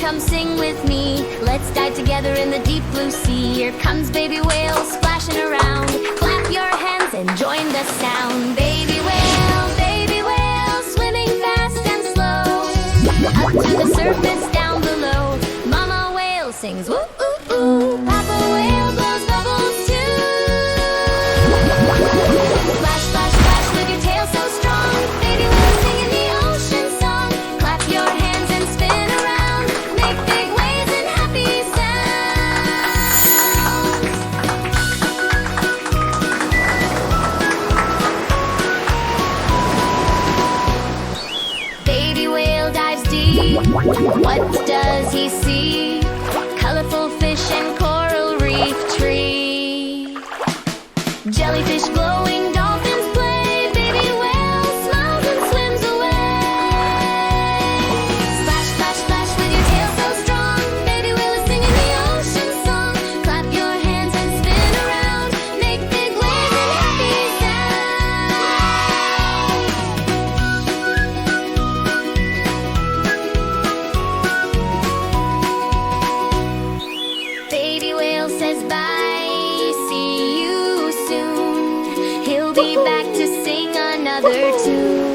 come sing with me. Let's dive together in the deep blue sea. Here comes baby whale splashing around. Clap your hands and join the sound. Baby whale, swimming fast and slow. Up to the surface down below. Mama whale sings woo ooh ooh. Papa whale blows bubbles too. Splash, splash, splash with your tail so strong. Baby whale singing the ocean song. Clap your hands and spin around. Make big waves and happy sounds. Baby whale dives deep. What does he see? Colorful fish and coral reef tree. Jellyfish glowing, dolphins play. Baby whale smiles and swims away. Splash, splash, splash with your tail so strong. Baby whale is singing the ocean song. Clap your hands and spin around. Make big waves and happy sounds. Baby whale says bye, see you soon. He'll be back to sing another tune.